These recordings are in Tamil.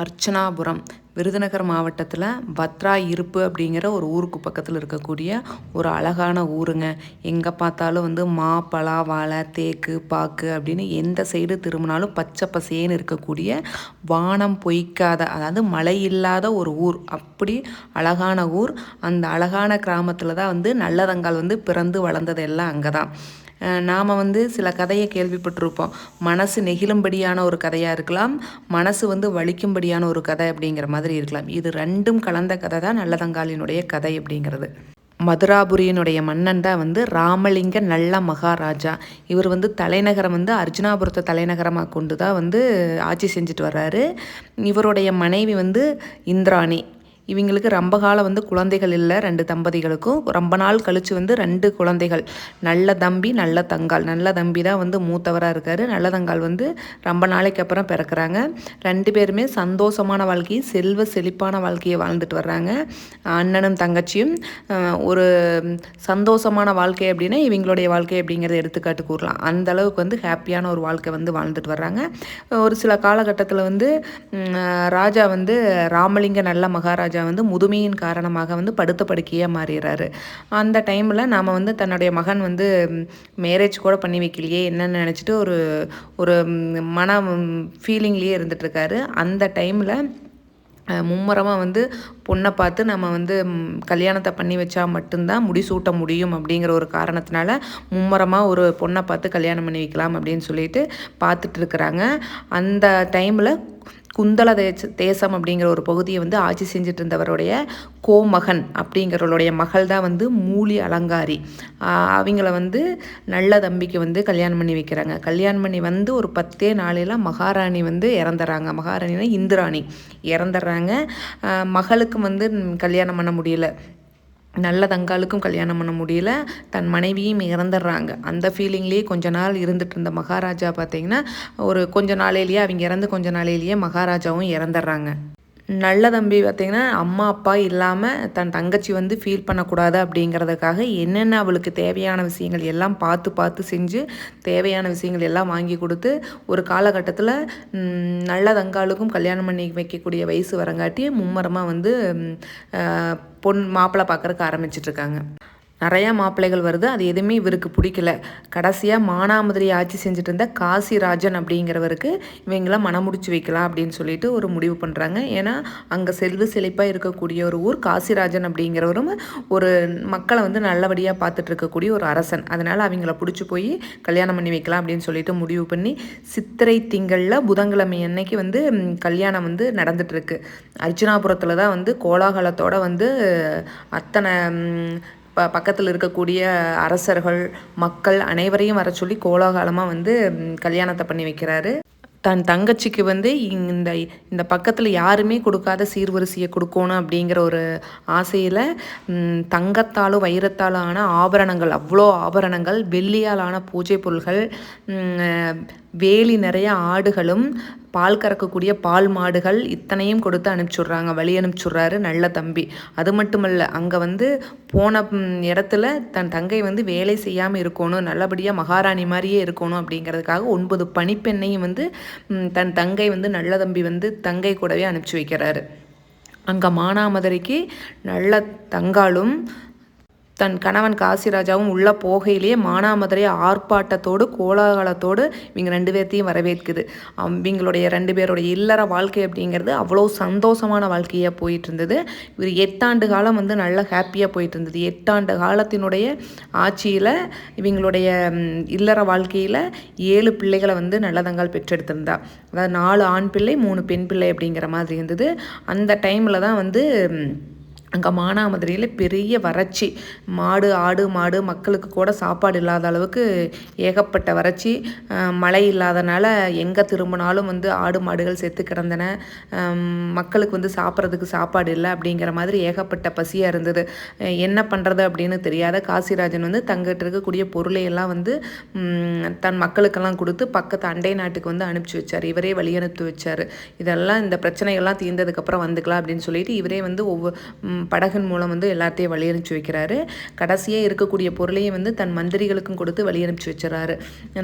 அர்ச்சனாபுரம் விருதுநகர் மாவட்டத்தில் பத்ரா இருப்பு அப்படிங்கிற ஒரு ஊருக்கு பக்கத்தில் இருக்கக்கூடிய ஒரு அழகான ஊருங்க. எங்கே பார்த்தாலும் மா, பலா, வாழை, தேக்கு, பாக்கு அப்படின்னு எந்த சைடு திரும்பினாலும் பச்சை பசேன்னு இருக்கக்கூடிய வானம் பொய்க்காத, அதாவது மழை இல்லாத ஒரு ஊர். அப்படி அழகான ஊர். அந்த அழகான கிராமத்தில் தான் நல்லதங்கால் பிறந்து வளர்ந்தது எல்லாம் அங்கே தான். நாம் சில கதையை கேள்விப்பட்டிருப்போம். மனசு நெகிழும்படியான ஒரு கதையாக இருக்கலாம், மனசு வலிக்கும்படியான ஒரு கதை அப்படிங்கிற மாதிரி இருக்கலாம். இது ரெண்டும் கலந்த கதை தான் நல்லதங்காலினுடைய கதை அப்படிங்கிறது. மதுராபுரியினுடைய மன்னன் தான் ராமலிங்க நல்ல மகாராஜா. இவர் தலைநகரம் அர்ஜுனாபுரத்தை தலைநகரமாக கொண்டு தான் ஆட்சி செஞ்சுட்டு வர்றாரு. இவருடைய மனைவி இந்திராணி. இவங்களுக்கு ரொம்ப காலம் குழந்தைகள் இல்லை. 2 தம்பதிகளுக்கும் ரொம்ப நாள் கழித்து 2 குழந்தைகள், நல்ல தம்பி நல்ல தங்கால். நல்ல தம்பி தான் மூத்தவராக இருக்கார். நல்ல தங்கால் ரொம்ப நாளைக்கு அப்புறம் பிறக்கிறாங்க. 2 பேருமே சந்தோஷமான வாழ்க்கையை, செல்வ செழிப்பான வாழ்க்கையை வாழ்ந்துட்டு வர்றாங்க. அண்ணனும் தங்கச்சியும் ஒரு சந்தோஷமான வாழ்க்கை அப்படின்னா இவங்களுடைய வாழ்க்கை அப்படிங்கிறத எடுத்துக்காட்டு கூறலாம். அந்த அளவுக்கு ஹாப்பியான ஒரு வாழ்க்கை வாழ்ந்துட்டு வர்றாங்க. ஒரு சில காலகட்டத்தில் ராஜா ராமலிங்க நல்ல மகாராஜா முதுமையின் காரணமாக படுத்த படுக்கையாக மாறிடுறாரு. அந்த டைமில் நாம் தன்னுடைய மகன் மேரேஜ் கூட பண்ணி வைக்கலையே என்னன்னு நினச்சிட்டு ஒரு மன ஃபீலிங்லேயே இருந்துகிட்ருக்காரு. அந்த டைமில் மும்முரமாக பொண்ணை பார்த்து நம்ம கல்யாணத்தை பண்ணி வச்சா மட்டும்தான் முடிசூட்ட முடியும் அப்படிங்கிற ஒரு காரணத்தினால மும்முரமாக ஒரு பொண்ணை பார்த்து கல்யாணம் பண்ணி வைக்கலாம் அப்படின்னு சொல்லிட்டு பார்த்துட்டு இருக்கிறாங்க. அந்த டைமில் குந்தல தேசம் அப்படிங்கிற ஒரு பகுதியை ஆட்சி செஞ்சுட்டு இருந்தவருடைய கோமகன் அப்படிங்கிறவருடைய மகள் தான் மூலி அலங்காரி. அவங்கள நல்ல தம்பிக்கு கல்யாணம் பண்ணி வைக்கிறாங்க. கல்யாணம் பண்ணி ஒரு 10 நாளையில் மகாராணி இறந்துடுறாங்க. மகாராணினா இந்திராணி இறந்துடுறாங்க. மகளுக்கு கல்யாணம் பண்ண முடியல, நல்ல தங்காலுக்கும் கல்யாணம் பண்ண முடியல, தன் மனைவியும் இறந்துடுறாங்க. அந்த ஃபீலிங்லேயே கொஞ்ச நாள் இருந்துட்டு இருந்த மகாராஜா பார்த்திங்கன்னா ஒரு கொஞ்ச நாளையிலேயே அவங்க இறந்து கொஞ்ச நாளையிலேயே மகாராஜாவும் இறந்துடுறாங்க. நல்ல தம்பி பார்த்திங்கன்னா அம்மா அப்பா இல்லாமல் தன் தங்கச்சி ஃபீல் பண்ணக்கூடாது அப்படிங்கிறதுக்காக என்னென்ன அவளுக்கு தேவையான விஷயங்கள் எல்லாம் பார்த்து செஞ்சு தேவையான விஷயங்கள் எல்லாம் வாங்கி கொடுத்து ஒரு காலகட்டத்தில் நல்ல தங்காலுக்கும் கல்யாணம் பண்ணி வைக்கக்கூடிய வயசு வரங்காட்டி மும்மரமாக மாப்பிள்ளை பார்க்குறக்கு ஆரம்பிச்சிட்ருக்காங்க. நிறையா மாப்பிள்ளைகள் வருது. அது எதுவுமே இவருக்கு பிடிக்கல. கடைசியாக மானாமதுரை ஆட்சி செஞ்சுட்டு இருந்த காசிராஜன் அப்படிங்கிறவருக்கு இவங்களாம் மனம் முடிச்சு வைக்கலாம் அப்படின்னு சொல்லிட்டு ஒரு முடிவு பண்ணுறாங்க. ஏன்னா அங்கே செல்வ செழிப்பாக இருக்கக்கூடிய ஒரு ஊர். காசிராஜன் அப்படிங்கிறவரும் ஒரு மக்களை நல்லபடியாக பார்த்துட்டு இருக்கக்கூடிய ஒரு அரசன். அதனால் அவங்கள பிடிச்சி போய் கல்யாணம் பண்ணி வைக்கலாம் அப்படின்னு சொல்லிட்டு முடிவு பண்ணி சித்திரை திங்களில் புதன்கிழமை அன்னைக்கு கல்யாணம் நடந்துகிட்ருக்கு. அர்ஜுனாபுரத்தில் தான் கோலாகலத்தோடு அத்தனை பக்கத்தில் இருக்கக்கூடிய அரசர்கள், மக்கள் அனைவரையும் வர சொல்லி கோலாகலமாக கல்யாணத்தை பண்ணி வைக்கிறாரு. தன் தங்கச்சிக்கு இந்த இந்த பக்கத்தில் யாருமே கொடுக்காத சீர்வரிசையை கொடுக்கணும் அப்படிங்கிற ஒரு ஆசையில் தங்கத்தாலும் வைரத்தாலும் ஆன ஆபரணங்கள், அவ்வளோ ஆபரணங்கள், வெள்ளியால் ஆன பூஜை பொருள்கள், வேலி நிறைய ஆடுகளும் பால் கறக்கக்கூடிய பால் மாடுகள் இத்தனையும் கொடுத்து அனுப்பிச்சுட்றாங்க. வழி அனுப்பிச்சுட்றாரு நல்ல தம்பி. அது மட்டுமல்ல, அங்கே போன இடத்துல தன் தங்கை வேலை செய்யாமல் இருக்கணும், நல்லபடியாக மகாராணி மாதிரியே இருக்கணும் அப்படிங்கிறதுக்காக 9 பணிப்பெண்ணையும் தன் தங்கை நல்ல தம்பி தங்கை கூடவே அனுப்பிச்சி வைக்கிறாரு. அங்கே மானாமதுரைக்கு நல்ல தங்காலும் தன் கணவன் காசிராஜாவும் உள்ள போகையிலேயே மானாமதுரை ஆர்ப்பாட்டத்தோடு கோலாகலத்தோடு இவங்க 2 பேர்த்தையும் வரவேற்குது. இவங்களுடைய 2 பேருடைய இல்லற வாழ்க்கை அப்படிங்கிறது அவ்வளோ சந்தோஷமான வாழ்க்கையாக போயிட்டு இருந்தது. இவர் 8 ஆண்டு காலம் நல்ல ஹாப்பியாக போயிட்டு இருந்தது. 8 ஆண்டு காலத்தினுடைய ஆட்சியில் இவங்களுடைய இல்லற வாழ்க்கையில் 7 பிள்ளைகளை நல்லதங்கால் பெற்றெடுத்திருந்தா. அதாவது 4 ஆண் பிள்ளை 3 பெண் பிள்ளை அப்படிங்கிற மாதிரி இருந்தது. அந்த டைமில் தான் அங்கே மானாமதுரையில் பெரிய வறட்சி. மாடு ஆடு மாடு மக்களுக்கு கூட சாப்பாடு இல்லாத அளவுக்கு ஏகப்பட்ட வறட்சி. மழை இல்லாதனால எங்கே திரும்பினாலும் ஆடு மாடுகள் செத்து கிடந்தன. மக்களுக்கு சாப்பிட்றதுக்கு சாப்பாடு இல்லை அப்படிங்கிற மாதிரி ஏகப்பட்ட பசியாக இருந்தது. என்ன பண்ணுறது அப்படின்னு தெரியாத காசிராஜன் தங்கிட்டு இருக்கக்கூடிய பொருளையெல்லாம் தன் மக்களுக்கெல்லாம் கொடுத்து பக்கத்து அண்டை நாட்டுக்கு அனுப்பிச்சி வச்சார். இவரே வழி அனுப்பி வச்சார். இதெல்லாம் இந்த பிரச்சனைகள்லாம் தீர்ந்ததுக்கப்புறம் வந்துக்கலாம் அப்படின்னு சொல்லிட்டு இவரே படகின் மூலம் வந்து எல்லாத்தையும் வழி அனுப்பிச்சி வைக்கிறாரு. கடைசியாக இருக்கக்கூடிய பொருளையும் வந்து தன் மந்திரிகளுக்கும் கொடுத்து வழி அனுப்பிச்சி வச்சுறாரு.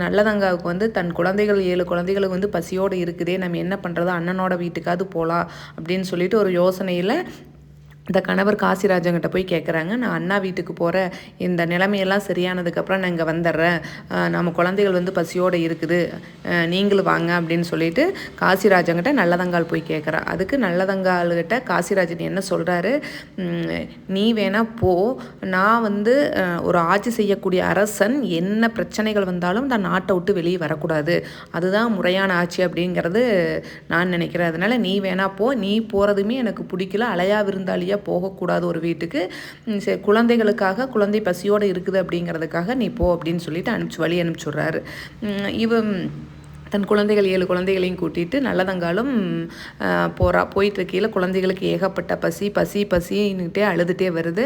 நல்லதங்காவுக்கு வந்து தன் குழந்தைகள் 7 குழந்தைகளுக்கு வந்து பசியோடு இருக்குதே, நம்ம என்ன பண்ணுறது, அண்ணனோட வீட்டுக்காவது போகலாம் அப்படின்னு சொல்லிட்டு ஒரு யோசனையில் இந்த கணவர் காசிராஜங்கிட்ட போய் கேட்குறாங்க. நான் அண்ணா வீட்டுக்கு போகிறேன், இந்த நிலைமையெல்லாம் சரியானதுக்கப்புறம் நான் இங்கே வந்துடுறேன், நம்ம குழந்தைகள் வந்து பசியோடு இருக்குது, நீங்களும் வாங்க அப்படின்னு சொல்லிட்டு காசிராஜங்கிட்ட நல்லதங்கால் போய் கேட்குறா. அதுக்கு நல்லதங்கால்கிட்ட காசிராஜன் என்ன சொல்கிறாரு, நீ வேணா போ, நான் வந்து ஒரு ஆட்சி செய்யக்கூடிய அரசன், என்ன பிரச்சனைகள் வந்தாலும் நான் நாட்டை விட்டு வெளியே வரக்கூடாது, அதுதான் முறையான ஆட்சி அப்படிங்கிறது நான் நினைக்கிறேன். அதனால் நீ வேணா போ, நீ போகிறதுமே எனக்கு பிடிக்கல, அலையா விருந்தாளியாக போகக்கூடாது ஒரு வீட்டுக்கு, சரி குழந்தைகளுக்காக, குழந்தை பசியோடு இருக்குது அப்படிங்கிறதுக்காக நீ போ அப்படின்னு சொல்லிட்டு வழி அனுப்பிச்சுட்றாரு. தன் குழந்தைகள் 7 குழந்தைகளையும் கூட்டிகிட்டு நல்லதங்காலும் போயிட்டுருக்கையில் குழந்தைகளுக்கு ஏகப்பட்ட பசின்னுட்டே அழுதுகிட்டே வருது.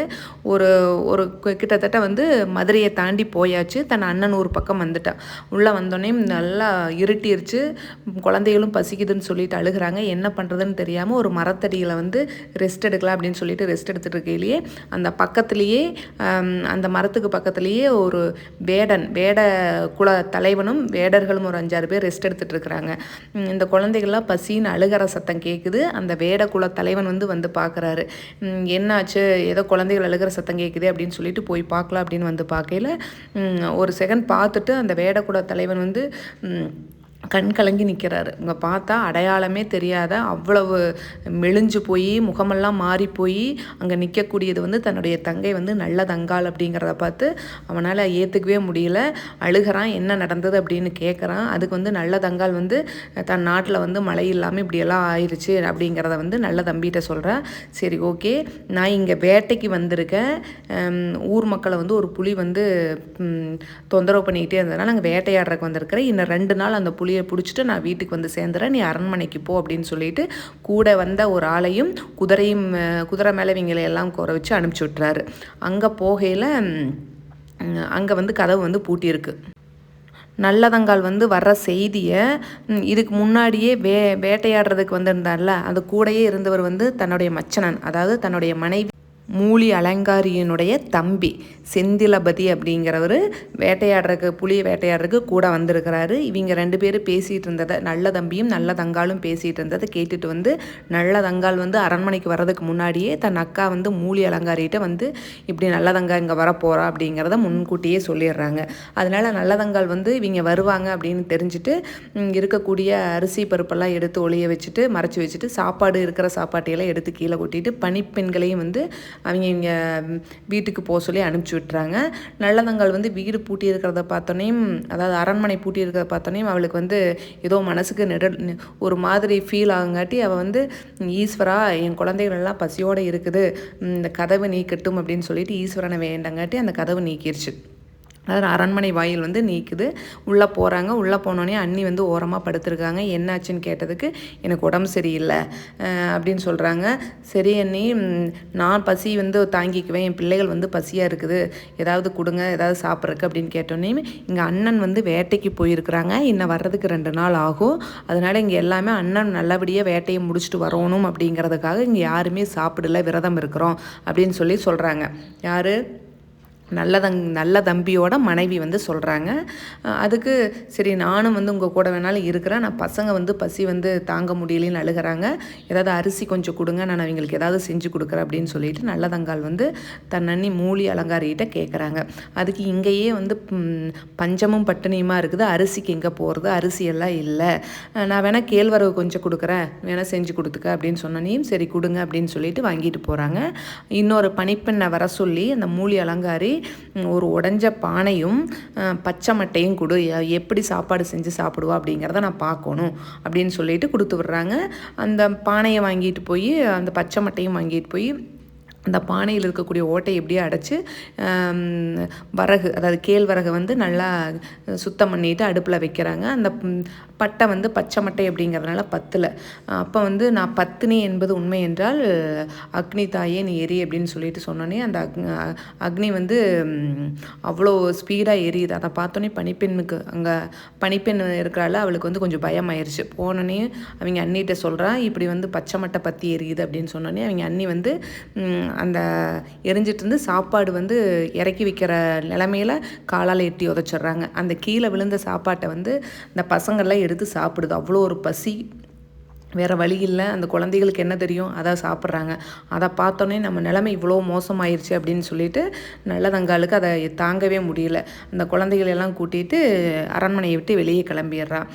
ஒரு கிட்டத்தட்ட வந்து மதுரையை தாண்டி போயாச்சு. தன் அண்ணன் ஊர் பக்கம் வந்துட்டான். உள்ளே வந்தோடனே நல்லா இருட்டிருச்சு, குழந்தைகளும் பசிக்குதுன்னு சொல்லிட்டு அழுகிறாங்க. என்ன பண்ணுறதுன்னு தெரியாமல் ஒரு மரத்தடியில் வந்து ரெஸ்ட் எடுக்கலாம் அப்படின்னு சொல்லிட்டு ரெஸ்ட் எடுத்துகிட்டு இருக்கையிலேயே அந்த பக்கத்துலேயே, அந்த மரத்துக்கு பக்கத்துலேயே ஒரு வேட குல தலைவனும் வேடர்களும் ஒரு 5-6 பேர் ரெஸ்ட் எடுத்துகிட்டு இருக்கிறாங்க. இந்த குழந்தைகள்லாம் பசின்னு அழுகிற சத்தம் கேட்குது. அந்த வேடக்குல தலைவன் வந்து பார்க்குறாரு. என்னாச்சு, ஏதோ குழந்தைகள் அழுகிற சத்தம் கேட்குது அப்படின்னு சொல்லிட்டு போய் பார்க்கலாம் அப்படின்னு வந்து பார்க்கையில் ஒரு செகண்ட் பார்த்துட்டு அந்த வேடக்குல தலைவன் வந்து கண் கலங்கி நிற்கிறாரு. இங்கே பார்த்தா அடையாளமே தெரியாத, அவ்வளவு மெலிஞ்சு போய் முகமெல்லாம் மாறி போய் அங்கே நிற்கக்கூடியது வந்து தன்னுடைய தங்கை வந்து நல்லதங்கால் அப்படிங்கிறத பார்த்து அவனால் ஏற்றுக்கவே முடியல. அழுகிறான். என்ன நடந்தது அப்படின்னு கேட்குறான். அதுக்கு வந்து நல்லதங்கால் வந்து தன் நாட்டில் வந்து மழை இல்லாமல் இப்படியெல்லாம் ஆயிடுச்சு அப்படிங்கிறத வந்து நல்ல தம்பிகிட்ட சொல்கிறேன். சரி ஓகே, நான் இங்கே வேட்டைக்கு வந்திருக்கேன், ஊர் மக்களை வந்து ஒரு புலி வந்து தொந்தரவு பண்ணிக்கிட்டே இருந்ததுனால நாங்கள் வேட்டையாடுறதுக்கு வந்திருக்கிறேன், இன்னும் 2 நாள் அந்த புலியை பிடிச்சிட்டு நான் வீட்டுக்கு வந்து சேர்ந்துறேன், நீ அரண்மனைக்கு போ அப்படின்னு சொல்லிட்டு கூட வந்த ஒரு ஆளையும் குதிரை மேலே இவங்களை எல்லாம் குறை வச்சு அனுப்பிச்சி விட்டுறாரு. அங்கே போகையில் அங்கே வந்து கதவு வந்து பூட்டியிருக்கு. நல்லதங்கால் வந்து வர்ற செய்தியை இதுக்கு முன்னாடியே வேட்டையாடுறதுக்கு வந்திருந்தார்ல, அது கூடயே இருந்தவர் வந்து தன்னுடைய மச்சனன், அதாவது தன்னுடைய மனைவி மூலி அலங்காரியினுடைய தம்பி செந்திலபதி அப்படிங்கிறவர் புலியை வேட்டையாடுறதுக்கு கூட வந்திருக்கிறாரு. இவங்க 2 பேரும் பேசிகிட்டு இருந்ததை, நல்ல தம்பியும் நல்ல தங்காலும் பேசிகிட்டு இருந்ததை கேட்டுட்டு வந்து நல்ல தங்கால் வந்து அரண்மனைக்கு வர்றதுக்கு முன்னாடியே தன் அக்கா வந்து மூலி அலங்காரிகிட்ட வந்து இப்படி நல்லதங்கா இங்கே வரப்போகிறா அப்படிங்கிறத முன்கூட்டியே சொல்லிடுறாங்க. அதனால் நல்லதங்கால் வந்து இவங்க வருவாங்க அப்படின்னு தெரிஞ்சுட்டு இருக்கக்கூடிய அரிசி பருப்பெல்லாம் எடுத்து ஒளிய வச்சுட்டு மறைச்சி வச்சுட்டு இருக்கிற சாப்பாட்டையெல்லாம் எடுத்து கீழே கொட்டிட்டு பணிப்பெண்களையும் வந்து அவங்க வீட்டுக்கு போக சொல்லி அனுப்பிச்சி விட்டுறாங்க. நல்லதங்கால் வந்து வீடு பூட்டி இருக்கிறத பார்த்தோன்னே, அதாவது அரண்மனை பூட்டி இருக்கிறத பார்த்தோன்னே அவளுக்கு வந்து ஏதோ மனசுக்கு ஒரு மாதிரி ஃபீல் ஆகுங்காட்டி அவள் வந்து ஈஸ்வரா, என் குழந்தைகள் எல்லாம் பசியோடு இருக்குது, இந்த கதவு நீக்கட்டும் அப்படின்னு சொல்லிட்டு ஈஸ்வரனை வேண்டங்காட்டி அந்த கதவு நீக்கிடுச்சு. அதாவது அரண்மனை வாயில் வந்து நீக்குது. உள்ளே போகிறாங்க. உள்ளே போனோடனே அண்ணி வந்து ஓரமாக படுத்துருக்காங்க. என்னாச்சுன்னு கேட்டதுக்கு எனக்கு உடம்பு சரியில்லை அப்படின்னு சொல்கிறாங்க. சரி அண்ணி, நான் பசி வந்து தாங்கிக்குவேன், என் பிள்ளைகள் வந்து பசியாக இருக்குது, ஏதாவது கொடுங்க, ஏதாவது சாப்பிட்றக்கு அப்படின்னு கேட்டோன்னே இங்கே அண்ணன் வந்து வேட்டைக்கு போயிருக்கிறாங்க, இன்னும் வர்றதுக்கு 2 நாள் ஆகும், அதனால் இங்கே எல்லாமே அண்ணன் நல்லபடியாக வேட்டையை முடிச்சுட்டு வரணும் அப்படிங்கிறதுக்காக இங்கே யாருமே சாப்பிடல, விரதம் இருக்கிறோம் அப்படின்னு சொல்லி சொல்கிறாங்க. யார்? நல்ல தம்பியோட மனைவி வந்து சொல்கிறாங்க. அதுக்கு சரி நானும் வந்து உங்கள் கூட வேணாலும் இருக்கிறேன், நான் பசங்க வந்து பசி வந்து தாங்க முடியலன்னு அழுகிறாங்க, ஏதாவது அரிசி கொஞ்சம் கொடுங்க, நான் அவங்களுக்கு ஏதாவது செஞ்சு கொடுக்குறேன் அப்படின்னு சொல்லிட்டு நல்லதங்கால் வந்து தன் அண்ணி மூலி அலங்காரிகிட்ட கேட்குறாங்க. அதுக்கு இங்கேயே வந்து பஞ்சமும் பட்டினியுமா இருக்குது, அரிசிக்கு எங்கே போகிறது, அரிசியெல்லாம் இல்லை, நான் வேணால் கேழ்வரகு கொஞ்சம் கொடுக்குறேன், வேணால் செஞ்சு கொடுத்துக்க அப்படின்னு சொன்னனையும் சரி கொடுங்க அப்படின்னு சொல்லிட்டு வாங்கிட்டு போகிறாங்க. இன்னொரு பணிப்பெண்ணை வர சொல்லி அந்த மூலி அலங்காரி ஒரு உடைஞ்ச பானையும் பச்சை மட்டையும் கொடு, எப்படி சாப்பாடு செஞ்சு சாப்பிடுவா அப்படிங்கிறத நான் பார்க்கணும் அப்படின்னு சொல்லிட்டு கொடுத்து விட்றாங்க. அந்த பானையை வாங்கிட்டு போய் அந்த பச்சை மட்டையும் வாங்கிட்டு போய் அந்த பானையில் இருக்கக்கூடிய ஓட்டை எப்படியே அடைச்சி அதாவது கேழ்வரகை வந்து நல்லா சுத்தம் பண்ணிட்டு அடுப்பில் வைக்கிறாங்க. அந்த பட்டை வந்து பச்சை மட்டை அப்படிங்கிறதுனால பத்தில். அப்போ வந்து நான் பத்தினி என்பது உண்மை என்றால் அக்னி தாயே நீ எரி அப்படின்னு சொல்லிட்டு சொன்னோன்னே அந்த அக்னி வந்து அவ்வளோ ஸ்பீடாக எரியுது. அதை பார்த்தோன்னே பனிப்பெண்ணுக்கு, அங்கே பனிப்பெண் இருக்கிறாள், அவளுக்கு வந்து கொஞ்சம் பயம் ஆயிடுச்சு. போனோடனே அவங்க அண்ணிகிட்ட சொல்கிறான், இப்படி வந்து பச்சை மட்டை பற்றி எரியுது அப்படின்னு சொன்னோன்னே அவங்க அண்ணி வந்து அந்த எரிஞ்சிட்டு இருந்து சாப்பாடு வந்து இறக்கி வைக்கிற நிலமையில காலால் எட்டி உதச்சிட்றாங்க. அந்த கீழே விழுந்த சாப்பாட்டை வந்து இந்த பசங்கள்லாம் எடுத்து சாப்பிடுது. அவ்வளோ ஒரு பசி, வேறு வழி இல்லை. அந்த குழந்தைகளுக்கு என்ன தெரியும், அதான் சாப்பிட்றாங்க. அதை பார்த்தோன்னே நம்ம நிலைமை இவ்வளோ மோசமாயிருச்சு அப்படின்னு சொல்லிட்டு நல்லதங்காளுக்கு அதை தாங்கவே முடியல. அந்த குழந்தைகளெல்லாம் கூட்டிகிட்டு அரண்மனையை விட்டு வெளியே கிளம்பிடுறான்.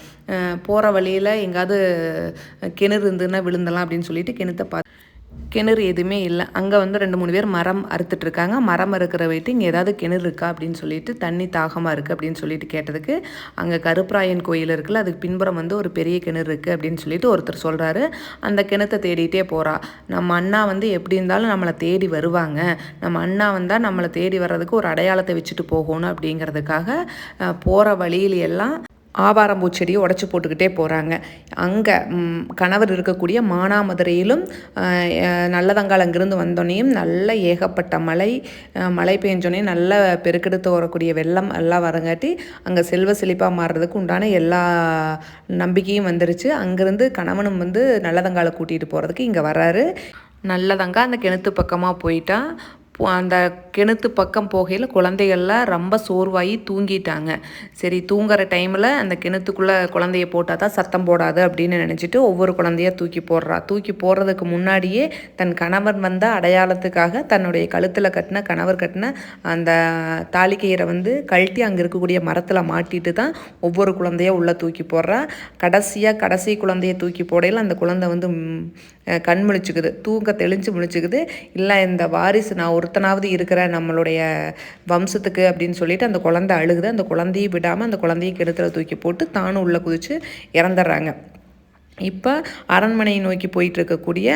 போகிற வழியில் எங்காவது கிணறு இருந்துன்னா விழுந்தலாம் அப்படின்னு சொல்லிட்டு கிணறு எதுவுமே இல்லை. அங்கே வந்து 2-3 பேர் மரம் அறுத்துட்ருக்காங்க. மரம் அறுக்கிற வெயிட்டு இங்கே ஏதாவது கிணறு இருக்கா அப்படின்னு சொல்லிட்டு, தண்ணி தாகமாக இருக்குது அப்படின்னு சொல்லிட்டு கேட்டதுக்கு, அங்கே கருப்பராயன் கோயில் இருக்குல்ல, அதுக்கு பின்புறம் வந்து ஒரு பெரிய கிணறு இருக்குது அப்படின்னு சொல்லிட்டு ஒருத்தர் சொல்கிறாரு. அந்த கிணத்தை தேடிகிட்டே போகிறா. நம்ம அண்ணா வந்து எப்படி இருந்தாலும் நம்மளை தேடி வருவாங்க, நம்ம அண்ணா வந்தால் நம்மளை தேடி வர்றதுக்கு ஒரு அடையாளத்தை வச்சுட்டு போகணும் அப்படிங்கிறதுக்காக போகிற வழியில எல்லாம் ஆவாரம்பூ செடியை உடச்சி போட்டுக்கிட்டே போகிறாங்க. அங்கே கணவர் இருக்கக்கூடிய மானாமதுரையிலும் நல்லதங்கால் அங்கிருந்து வந்தோடனையும் நல்ல ஏகப்பட்ட மழை பெஞ்சோடனே நல்ல பெருக்கெடுத்து வரக்கூடிய வெள்ளம் எல்லாம் வரங்காட்டி அங்கே செல்வ செழிப்பாக மாறுறதுக்கு உண்டான எல்லா நம்பிக்கையும் வந்துருச்சு. அங்கேருந்து கணவனும் வந்து நல்லதங்காலை கூட்டிகிட்டு போகிறதுக்கு இங்கே வர்றாரு. நல்லதங்கா அந்த கிணத்து பக்கமாக போயிட்டா. அந்த கிணத்து பக்கம் போகையில் குழந்தைகள்லாம் ரொம்ப சோர்வாகி தூங்கிட்டாங்க. சரி, தூங்குற டைமில் அந்த கிணத்துக்குள்ளே குழந்தைய போட்டால் தான் சத்தம் போடாது அப்படின்னு நினச்சிட்டு ஒவ்வொரு குழந்தையாக தூக்கி போடுறா. தூக்கி போடுறதுக்கு முன்னாடியே தன் கணவன் வந்த அடையாளத்துக்காக தன்னுடைய கழுத்தில் கணவர் கட்டின அந்த தாலிக்கயிறை வந்து கழட்டி அங்கே இருக்கக்கூடிய மரத்தில் மாட்டிட்டு தான் ஒவ்வொரு குழந்தையாக உள்ளே தூக்கி போடுறா. கடைசி குழந்தைய தூக்கி போடையில் அந்த குழந்தை வந்து கண் முழிச்சுக்குது, தெளிஞ்சு முழிச்சுக்குது. இல்லை, இந்த வாரிசு நான் ஒருத்தனாவது இருக்கிறேன் நம்மளுடைய வம்சத்துக்கு அப்படின்னு சொல்லிட்டு அந்த குழந்தை அழுகுது. அந்த குழந்தையும் விடாமல் அந்த குழந்தையும் கிணத்துல தூக்கி போட்டு தானும் உள்ளே குதித்து இறந்துடுறாங்க. இப்போ அரண்மனையை நோக்கி போயிட்டுருக்கக்கூடிய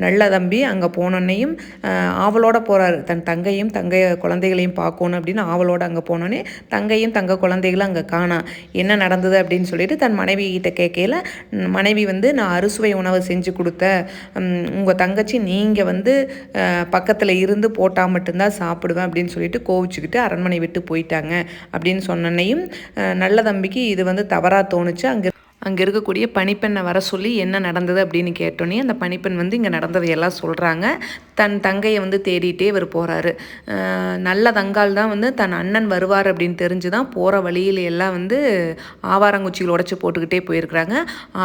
நல்ல தம்பி அங்கே போனோன்னையும் ஆவலோடு போகிறாரு. தன் தங்கையும் குழந்தைகளையும் பார்க்கணும் அப்படின்னு ஆவலோடு அங்கே போனோன்னே தங்கையும் குழந்தைகளும் அங்கே காணா. என்ன நடந்தது அப்படின்னு சொல்லிட்டு தன் மனைவி கிட்ட கேட்கல. மனைவி வந்து, நான் அறுசுவை உணவு செஞ்சு கொடுத்தேன், உங்கள் தங்கச்சி நீங்கள் வந்து பக்கத்தில் இருந்து போட்டால் மட்டும்தான் சாப்பிடுவேன் அப்படின்னு சொல்லிட்டு கோவிச்சுக்கிட்டு அரண்மனை விட்டு போயிட்டாங்க அப்படின்னு சொன்னோன்னையும் நல்ல தம்பிக்கு இது வந்து தவறாக தோணுச்சு. அங்கே இருக்கக்கூடிய பணிப்பெண்ணை வர சொல்லி என்ன நடந்தது அப்படின்னு கேட்டோன்னே அந்த பணிப்பெண் வந்து இங்கே நடந்ததையெல்லாம் சொல்கிறாங்க. தன் தங்கையை வந்து தேடிட்டே இவர் போகிறாரு. நல்ல தங்கால் தான் வந்து தன் அண்ணன் வருவார் அப்படின்னு தெரிஞ்சு தான் போகிற வழியில எல்லாம் வந்து ஆவாரங்குச்சிகள் உடச்சி போட்டுக்கிட்டே போயிருக்கிறாங்க.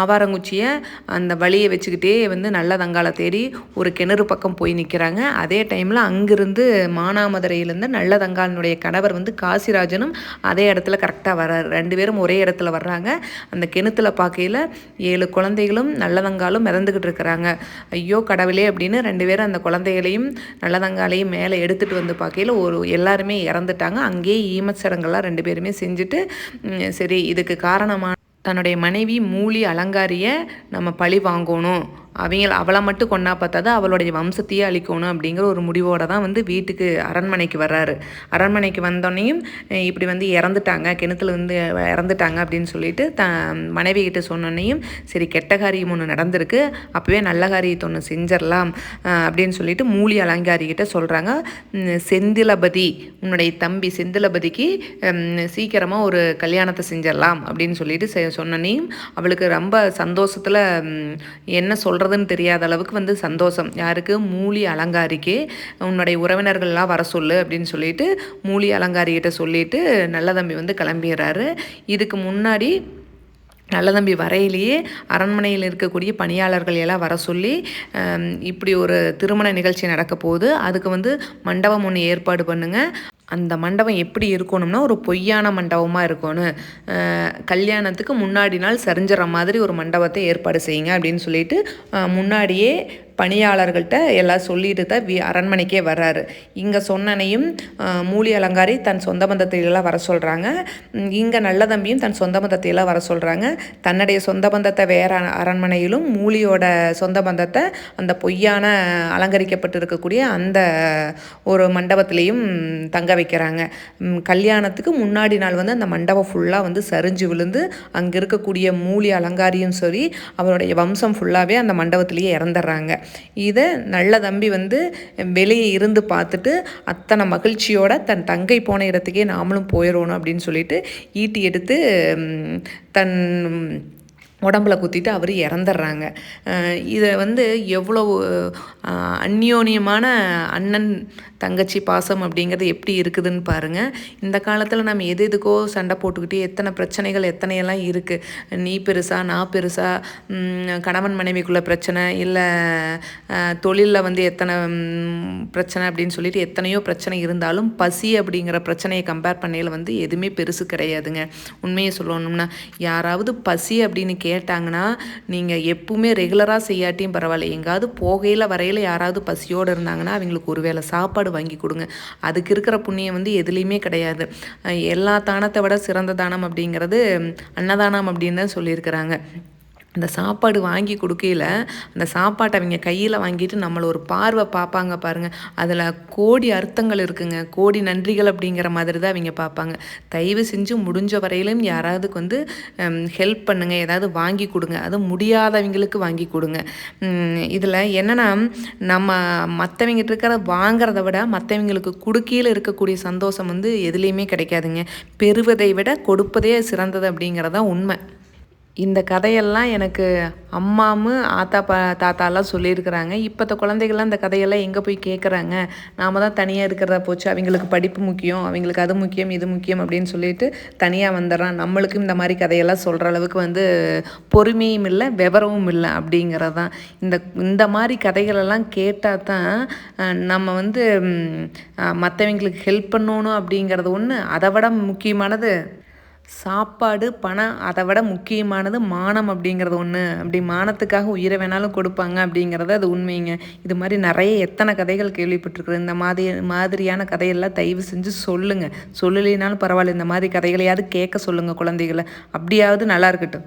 ஆவாரங்குச்சியை அந்த வழியை வச்சுக்கிட்டே வந்து நல்ல தங்காலை தேடி ஒரு கிணறு பக்கம் போய் நிற்கிறாங்க. அதே டைமில் அங்கிருந்து மானாமதுரையிலேருந்து நல்ல தங்காலினுடைய கணவர் வந்து காசிராஜனும் அதே இடத்துல கரெக்டாக வர்றாரு. 2 பேரும் ஒரே இடத்துல வர்றாங்க. அந்த கிணத்துல பார்க்கையில் 7 குழந்தைகளும் நல்லதங்காலும் மிதந்துக்கிட்டு இருக்கிறாங்க. ஐயோ கடவுளே அப்படின்னு 2 பேரும் அந்த குழந்தைகளையும் நல்லதங்காலையும் மேலே எடுத்துகிட்டு வந்து பார்க்கையில் எல்லாருமே இறந்துட்டாங்க. அங்கேயே ஈமச்சடங்கெல்லாம் 2 பேருமே செஞ்சுட்டு, சரி இதுக்கு காரணமான தன்னுடைய மனைவி மூலி அலங்காரியை நம்ம பழி வாங்கணும், அவளை மட்டும் கொண்டா பார்த்தாது அவளுடைய வம்சத்தையே அழிக்கணும் அப்படிங்கிற ஒரு முடிவோடு தான் வந்து வீட்டுக்கு அரண்மனைக்கு வர்றாரு. அரண்மனைக்கு வந்தோடனையும் இப்படி வந்து இறந்துட்டாங்க, கிணத்துல வந்து இறந்துட்டாங்க அப்படின்னு சொல்லிட்டு மனைவி கிட்ட சொன்னோன்னையும், சரி கெட்ட காரியம் ஒன்று நடந்திருக்கு, அப்போவே நல்ல காரியத்தை ஒன்று செஞ்சிடலாம் அப்படின்னு சொல்லிட்டு மூலி அலங்காரிக்கிட்ட சொல்கிறாங்க. செந்திலபதி, உன்னுடைய தம்பி செந்திலபதிக்கு சீக்கிரமாக ஒரு கல்யாணத்தை செஞ்சிடலாம் அப்படின்னு சொல்லிட்டு சொன்னோன்னையும் அவளுக்கு ரொம்ப சந்தோஷத்தில் என்ன சொல்கிறதுன்னு தெரியாத அளவுக்கு வந்து சந்தோஷம். யாருக்கு? மூலி அலங்காரிக்கு. உன்னுடைய உறவினர்கள்லாம் வர சொல்லு அப்படின்னு சொல்லிட்டு மூலி அலங்காரிகிட்ட சொல்லிட்டு நல்ல தம்பி வந்து கிளம்பிடுறாரு. இதுக்கு முன்னாடி நல்ல தம்பி வரையிலேயே அரண்மனையில் இருக்கக்கூடிய பணியாளர்கள் எல்லாம் வர சொல்லி, இப்படி ஒரு திருமண நிகழ்ச்சி நடக்க போகுது, அதுக்கு வந்து மண்டபம் ஒன்று ஏற்பாடு பண்ணுங்கள், அந்த மண்டபம் எப்படி இருக்கணும்னா ஒரு பொய்யான மண்டபமாக இருக்கணும், கல்யாணத்துக்கு முன்னாடி நாள் சரிஞ்சிற மாதிரி ஒரு மண்டபத்தை ஏற்பாடு செய்யுங்க அப்படின்னு சொல்லிட்டு முன்னாடியே பணியாளர்கள்ட்ட எல்லாம் சொல்லிட்டு தான் அரண்மனைக்கே வர்றாரு. இங்கே சொன்னனையும் மூலி அலங்காரி தன் சொந்த பந்தத்தையெல்லாம் வர சொல்கிறாங்க. இங்கே நல்ல தம்பியும் தன் சொந்த பந்தத்தையெல்லாம் வர சொல்கிறாங்க. தன்னுடைய சொந்த பந்தத்தை வேறு அரண்மனையிலும் மூலியோட சொந்த பந்தத்தை அந்த பொய்யான அலங்கரிக்கப்பட்டு இருக்கக்கூடிய அந்த ஒரு மண்டபத்திலையும் தங்க வைக்கிறாங்க. கல்யாணத்துக்கு முன்னாடி நாள் வந்து அந்த மண்டபம் ஃபுல்லாக வந்து சரிஞ்சு விழுந்து அங்கே இருக்கக்கூடிய மூலி அலங்காரியும் சரி அவருடைய வம்சம் ஃபுல்லாகவே அந்த மண்டபத்திலேயே இறந்துடுறாங்க. இதை நல்ல தம்பி வந்து வெளியே இருந்து பார்த்துட்டு அத்தனை மகிழ்ச்சியோட தன் தங்கை போன இடத்துக்கே நாமளும் போயிடணும் அப்படின்னு சொல்லிட்டு ஈட்டி எடுத்து தன் உடம்புல குத்திட்டு அவர் இறந்துடுறாங்க. இதை வந்து எவ்வளோ அந்யோன்யமான அண்ணன் தங்கச்சி பாசம் அப்படிங்கிறது எப்படி இருக்குதுன்னு பாருங்கள். இந்த காலத்தில் நம்ம எது எதுக்கோ சண்டை போட்டுக்கிட்டு எத்தனை பிரச்சனைகள் எத்தனையெல்லாம் இருக்குது. நீ பெருசா நான் பெருசா, கணவன் மனைவிக்குள்ள பிரச்சனை, இல்லை தொழிலில் வந்து எத்தனை பிரச்சனை அப்படின்னு சொல்லிட்டு எத்தனையோ பிரச்சனை இருந்தாலும் பசி அப்படிங்கிற பிரச்சனையை கம்பேர் பண்ணையில் வந்து எதுவுமே பெருசு கிடையாதுங்க. உண்மையை சொல்லணும்னா யாராவது பசி அப்படின்னு கேட்டாங்கன்னா நீங்கள் எப்பவுமே ரெகுலராக செய்யாட்டியும் பரவாயில்ல, எங்காவது போகையில் வரையில் யாராவது பசியோடு இருந்தாங்கன்னா அவங்களுக்கு ஒரு வேளை சாப்பாடு வாங்கி கொடுங்க. அதுக்கு இருக்கிற புண்ணியம் வந்து எதுலேயுமே கிடையாது. எல்லா தானத்தை விட சிறந்த தானம் அப்படிங்கிறது அன்னதானம் அப்படின்னு தான் சொல்லியிருக்கிறாங்க. அந்த சாப்பாடு வாங்கி கொடுக்கையில் அந்த சாப்பாட்டை அவங்க கையில் வாங்கிட்டு நம்மளை ஒரு பார்வை பார்ப்பாங்க பாருங்கள். அதில் கோடி அர்த்தங்கள் இருக்குங்க. கோடி நன்றிகள் அப்படிங்கிற மாதிரி தான் அவங்க பார்ப்பாங்க. தயவு செஞ்சு முடிஞ்ச வரையிலும் யாராவதுக்கு வந்து ஹெல்ப் பண்ணுங்கள், ஏதாவது வாங்கி கொடுங்க. அதுவும் முடியாதவங்களுக்கு வாங்கி கொடுங்க. இதில் என்னென்னா நம்ம மற்றவங்கிட்ட இருக்கிற வாங்கிறத விட மற்றவங்களுக்கு கொடுக்கையில் இருக்கக்கூடிய சந்தோஷம் வந்து எதுலேயுமே கிடைக்காதுங்க. பெறுவதை விட கொடுப்பதே சிறந்தது அப்படிங்கிறதான் உண்மை. இந்த கதையெல்லாம் எனக்கு அம்மாவும் தாத்தாலாம் சொல்லியிருக்கிறாங்க. இப்போத்த குழந்தைகள்லாம் இந்த கதையெல்லாம் எங்கே போய் கேட்குறாங்க? நாம் தான் தனியாக இருக்கிறதா போச்சு. அவங்களுக்கு படிப்பு முக்கியம், அவங்களுக்கு அது முக்கியம் இது முக்கியம் அப்படின்னு சொல்லிட்டு தனியாக வந்துடுறான். நம்மளுக்கும் இந்த மாதிரி கதையெல்லாம் சொல்கிற அளவுக்கு வந்து பொறுமையும் இல்லை, விவரமும் இல்லை அப்படிங்கிறது தான். இந்த மாதிரி கதைகளெல்லாம் கேட்டால் தான் நம்ம வந்து மற்றவங்களுக்கு ஹெல்ப் பண்ணணும் அப்படிங்கிறது ஒன்று. அதை விட முக்கியமானது சாப்பாடு, பணம், அதை விட முக்கியமானது மானம் அப்படிங்கிறது ஒன்று. அப்படி மானத்துக்காக உயிரை வேணாலும் கொடுப்பாங்க அப்படிங்கிறது அது உண்மைங்க. இது மாதிரி நிறைய எத்தனை கதைகள் கேள்விப்பட்டிருக்குறேன். இந்த மாதிரியான கதையெல்லாம் தயவு செஞ்சு சொல்லுங்கள். சொல்லலைனாலும் பரவாயில்ல, இந்த மாதிரி கதைகளையாவது கேட்க சொல்லுங்கள் குழந்தைகளை. அப்படியாவது நல்லா இருக்கட்டும்.